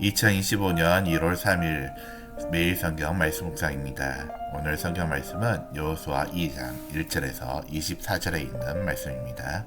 2025년 1월 3일 매일 성경 말씀 묵상입니다. 오늘 성경 말씀은 여호수아 2장 1절에서 24절에 있는 말씀입니다.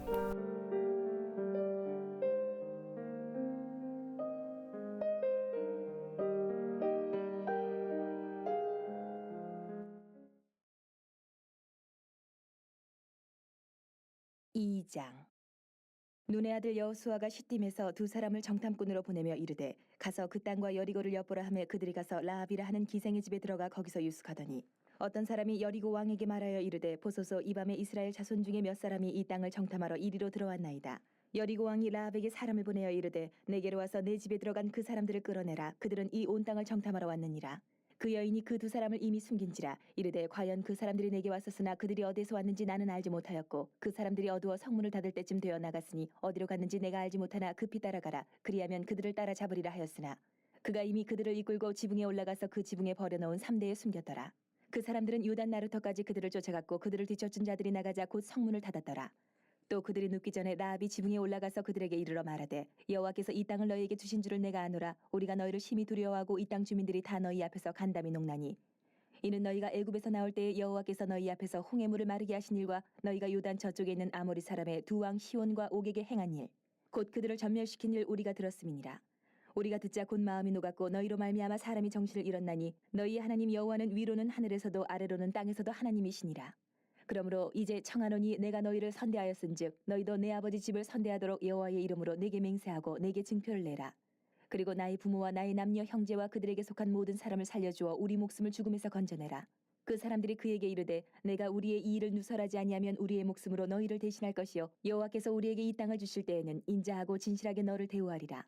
눈의 아들 여호수아가 시딤에서 두 사람을 정탐꾼으로 보내며 이르되 가서 그 땅과 여리고를 엿보라 하며 그들이 가서 라합이라 하는 기생의 집에 들어가 거기서 유숙하더니 어떤 사람이 여리고 왕에게 말하여 이르되 보소서 이 밤에 이스라엘 자손 중에 몇 사람이 이 땅을 정탐하러 이리로 들어왔나이다. 여리고 왕이 라합에게 사람을 보내어 이르되 내게로 와서 내 집에 들어간 그 사람들을 끌어내라. 그들은 이 온 땅을 정탐하러 왔느니라. 그 여인이 그 두 사람을 이미 숨긴지라. 이르되 과연 그 사람들이 내게 왔었으나 그들이 어디서 왔는지 나는 알지 못하였고 그 사람들이 어두워 성문을 닫을 때쯤 되어 나갔으니 어디로 갔는지 내가 알지 못하나 급히 따라가라. 그리하면 그들을 따라 잡으리라 하였으나 그가 이미 그들을 이끌고 지붕에 올라가서 그 지붕에 버려놓은 삼대에 숨겼더라. 그 사람들은 요단 나루터까지 그들을 쫓아갔고 그들을 뒤쫓은 자들이 나가자 곧 성문을 닫았더라. 또 그들이 눕기 전에 라합이 지붕에 올라가서 그들에게 이르러 말하되 여호와께서 이 땅을 너희에게 주신 줄을 내가 아노라. 우리가 너희를 심히 두려워하고 이 땅 주민들이 다 너희 앞에서 간담이 녹나니 이는 너희가 애굽에서 나올 때에 여호와께서 너희 앞에서 홍해물을 마르게 하신 일과 너희가 요단 저쪽에 있는 아모리 사람의 두 왕 시온과 옥에게 행한 일 곧 그들을 전멸시킨 일 우리가 들었음이니라. 우리가 듣자 곧 마음이 녹았고 너희로 말미암아 사람이 정신을 잃었나니 너희 하나님 여호와는 위로는 하늘에서도 아래로는 땅에서도 하나님이시니라. 그러므로 이제 청하노니 내가 너희를 선대하였은즉 너희도 내 아버지 집을 선대하도록 여호와의 이름으로 내게 맹세하고 내게 증표를 내라. 그리고 나의 부모와 나의 남녀 형제와 그들에게 속한 모든 사람을 살려주어 우리 목숨을 죽음에서 건져내라. 그 사람들이 그에게 이르되 내가 우리의 이 일을 누설하지 아니하면 우리의 목숨으로 너희를 대신할 것이요 여호와께서 우리에게 이 땅을 주실 때에는 인자하고 진실하게 너를 대우하리라.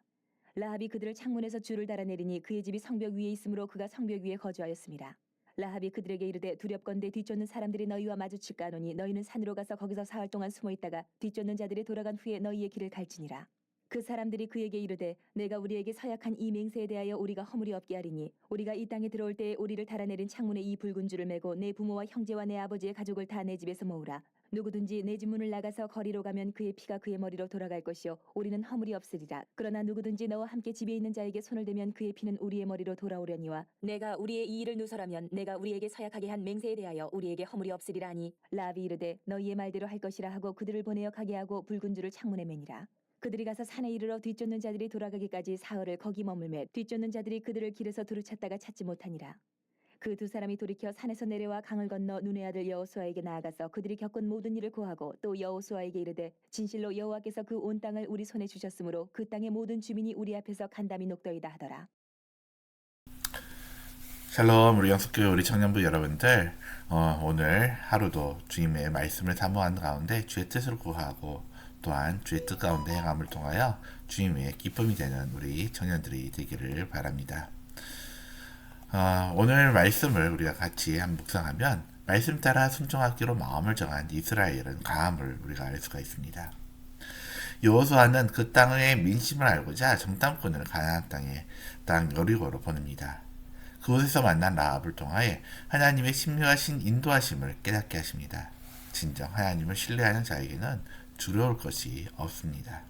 라합이 그들을 창문에서 줄을 달아내리니 그의 집이 성벽 위에 있으므로 그가 성벽 위에 거주하였습니다. 라합이 그들에게 이르되 두렵건대 뒤쫓는 사람들이 너희와 마주칠까 하노니 너희는 산으로 가서 거기서 사흘 동안 숨어 있다가 뒤쫓는 자들이 돌아간 후에 너희의 길을 갈지니라. 그 사람들이 그에게 이르되 내가 우리에게 서약한 이 맹세에 대하여 우리가 허물이 없게 하리니 우리가 이 땅에 들어올 때에 우리를 달아내린 창문에 이 붉은 줄을 매고 내 부모와 형제와 내 아버지의 가족을 다 내 집에서 모으라. 누구든지 내 집 문을 나가서 거리로 가면 그의 피가 그의 머리로 돌아갈 것이요 우리는 허물이 없으리라. 그러나 누구든지 너와 함께 집에 있는 자에게 손을 대면 그의 피는 우리의 머리로 돌아오려니와 내가 우리의 이 일을 누설하면 내가 우리에게 서약하게 한 맹세에 대하여 우리에게 허물이 없으리라 하니 라합이 이르되 너희의 말대로 할 것이라 하고 그들을 보내어 가게 하고 붉은 줄을 창문에 매니라. 그들이 가서 산에 이르러 뒤쫓는 자들이 돌아가기까지 사흘을 거기 머물매 뒤쫓는 자들이 그들을 길에서 두루 찾다가 찾지 못하니라. 그 두 사람이 돌이켜 산에서 내려와 강을 건너 눈의 아들 여호수아에게 나아가서 그들이 겪은 모든 일을 고하고 또 여호수아에게 이르되 진실로 여호와께서 그 온 땅을 우리 손에 주셨으므로 그 땅의 모든 주민이 우리 앞에서 간담이 녹더이다 하더라. 샬롬 우리 영숙교회 우리 청년부 여러분들, 오늘 하루도 주님의 말씀을 사모하는 가운데 주의 뜻을 구하고 또한 주의 뜻 가운데 행함을 통하여 주님의 기쁨이 되는 우리 청년들이 되기를 바랍니다. 오늘 말씀을 우리가 같이 한번 묵상하면 말씀 따라 순종하기로 마음을 정한 이스라엘은 강함을 우리가 알 수가 있습니다. 여호수아는 그 땅의 민심을 알고자 정탐꾼을 가나안 땅 여리고로 보냅니다. 그곳에서 만난 라합을 통하여 하나님의 신묘하신 인도하심을 깨닫게 하십니다. 진정 하나님을 신뢰하는 자에게는 두려울 것이 없습니다.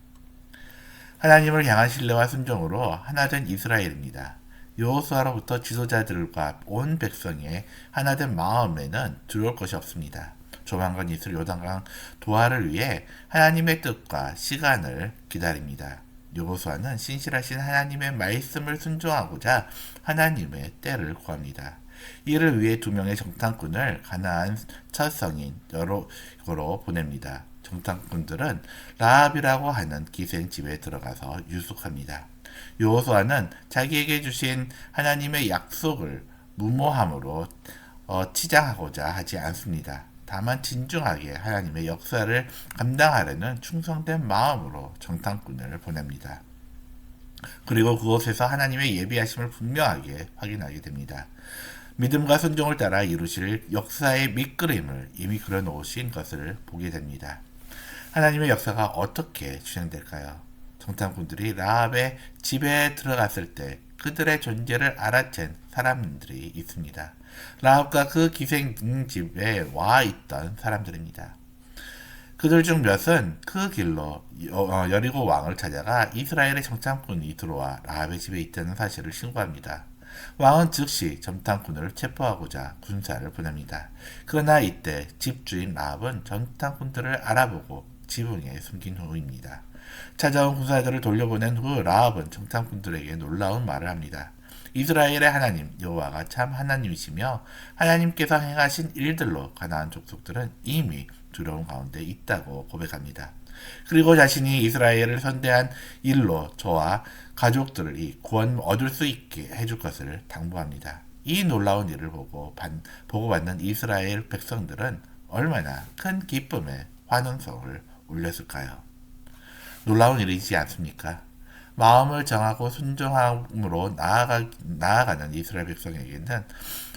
하나님을 향한 신뢰와 순종으로 하나된 이스라엘입니다. 여호수아로부터 지도자들과 온 백성의 하나된 마음에는 두려울 것이 없습니다. 조만간 있을 요단강 도하를 위해 하나님의 뜻과 시간을 기다립니다. 여호수아는 신실하신 하나님의 말씀을 순종하고자 하나님의 때를 구합니다. 이를 위해 두 명의 정탐꾼을 가나안 첫 성인 여리고로 보냅니다. 정탐꾼들은 라합이라고 하는 기생 집에 들어가서 유숙합니다. 여호수아는 자기에게 주신 하나님의 약속을 무모함으로 치장하고자 하지 않습니다. 다만 진중하게 하나님의 역사를 감당하려는 충성된 마음으로 정탐꾼을 보냅니다. 그리고 그곳에서 하나님의 예비하심을 분명하게 확인하게 됩니다. 믿음과 순종을 따라 이루실 역사의 밑그림을 이미 그려놓으신 것을 보게 됩니다. 하나님의 역사가 어떻게 진행될까요? 정탐꾼들이 라합의 집에 들어갔을 때 그들의 존재를 알아챈 사람들이 있습니다. 라합과 그 기생 집에 와 있던 사람들입니다. 그들 중 몇은 그 길로 여리고 왕을 찾아가 이스라엘의 정탐꾼이 들어와 라합의 집에 있다는 사실을 신고합니다. 왕은 즉시 정탐꾼을 체포하고자 군사를 보냅니다. 그러나 이때 집주인 라합은 정탐꾼들을 알아보고 지붕에 숨긴 후입니다. 찾아온 군사들을 돌려보낸 후 라합은 정탐꾼들에게 놀라운 말을 합니다. 이스라엘의 하나님 여호와가 참 하나님이시며 하나님께서 행하신 일들로 가나안 족속들은 이미 두려움 가운데 있다고 고백합니다. 그리고 자신이 이스라엘을 선대한 일로 저와 가족들이 구원 얻을 수 있게 해줄 것을 당부합니다. 이 놀라운 일을 보고받는 이스라엘 백성들은 얼마나 큰 기쁨의 환원성을 올렸을까요? 놀라운 일이지 않습니까? 마음을 정하고 순종함으로 나아가는 이스라엘 백성에게는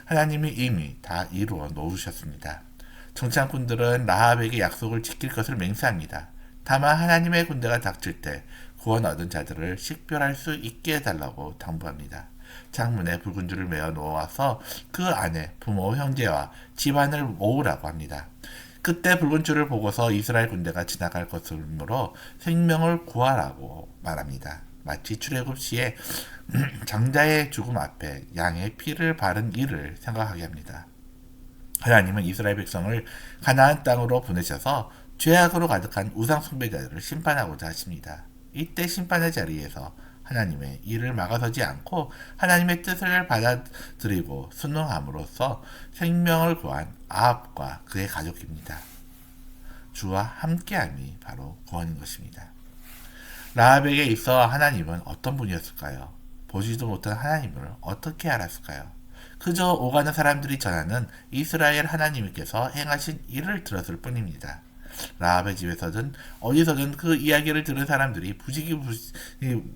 하나님이 이미 다 이루어 놓으셨습니다. 정탐꾼들은 라합에게 약속을 지킬 것을 맹세합니다. 다만 하나님의 군대가 닥칠 때 구원 얻은 자들을 식별할 수 있게 해달라고 당부합니다. 창문에 붉은 줄을 매어 놓아서 그 안에 부모, 형제와 집안을 모으라고 합니다. 그때 붉은 줄을 보고서 이스라엘 군대가 지나갈 것이므로 생명을 구하라고 말합니다. 마치 출애굽 시에 장자의 죽음 앞에 양의 피를 바른 일을 생각하게 합니다. 하나님은 이스라엘 백성을 가나안 땅으로 보내셔서 죄악으로 가득한 우상 숭배자들을 심판하고자 하십니다. 이때 심판의 자리에서 하나님의 일을 막아서지 않고 하나님의 뜻을 받아들이고 순응함으로써 생명을 구한 아합과 그의 가족입니다. 주와 함께함이 바로 구원인 것입니다. 라합에게 있어 하나님은 어떤 분이었을까요? 보지도 못한 하나님을 어떻게 알았을까요? 그저 오가는 사람들이 전하는 이스라엘 하나님께서 행하신 일을 들었을 뿐입니다. 라합의 집에서든 어디서든 그 이야기를 들은 사람들이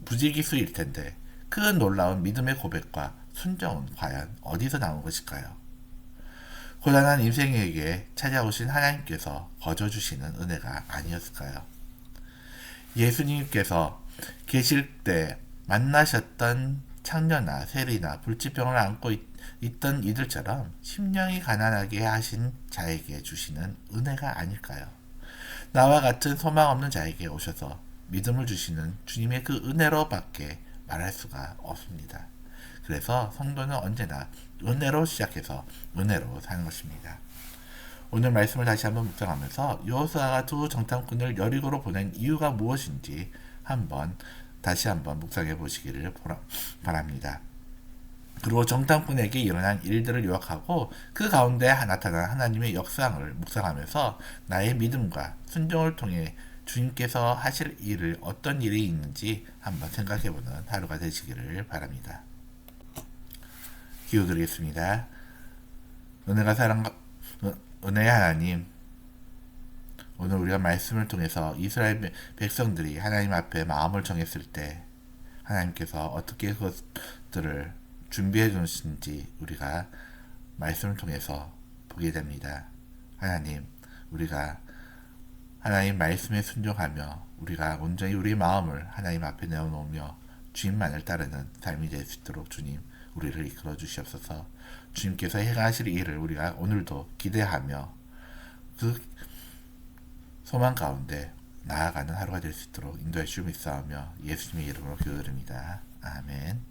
부지기수일 텐데 그 놀라운 믿음의 고백과 순종은 과연 어디서 나온 것일까요? 고단한 인생에게 찾아오신 하나님께서 거저주시는 은혜가 아니었을까요? 예수님께서 계실 때 만나셨던 창녀나 세리나 불치병을 안고 있던 이들처럼 심령이 가난하게 하신 자에게 주시는 은혜가 아닐까요? 나와 같은 소망 없는 자에게 오셔서 믿음을 주시는 주님의 그 은혜로밖에 말할 수가 없습니다. 그래서 성도는 언제나 은혜로 시작해서 은혜로 사는 것입니다. 오늘 말씀을 다시 한번 묵상하면서 여호수아가 두 정탐꾼을 여리고로 보낸 이유가 무엇인지 다시 한번 묵상해 보시기를 바랍니다. 그리고 정탐꾼에게 일어난 일들을 요약하고 그 가운데 나타난 하나님의 역사를 묵상하면서 나의 믿음과 순종을 통해 주님께서 하실 일을 어떤 일이 있는지 한번 생각해보는 하루가 되시기를 바랍니다. 기도드리겠습니다. 은혜의 하나님, 오늘 우리가 말씀을 통해서 이스라엘 백성들이 하나님 앞에 마음을 정했을 때 하나님께서 어떻게 그것들을 준비해 주신지 우리가 말씀을 통해서 보게 됩니다. 하나님, 우리가 하나님 말씀에 순종하며 우리가 온전히 우리 마음을 하나님 앞에 내어놓으며 주님만을 따르는 삶이 될 수 있도록 주님 우리를 이끌어 주시옵소서. 주님께서 행하실 일을 우리가 오늘도 기대하며 그 소망 가운데 나아가는 하루가 될 수 있도록 인도해 주시옵소서. 예수님의 이름으로 기도드립니다. 아멘.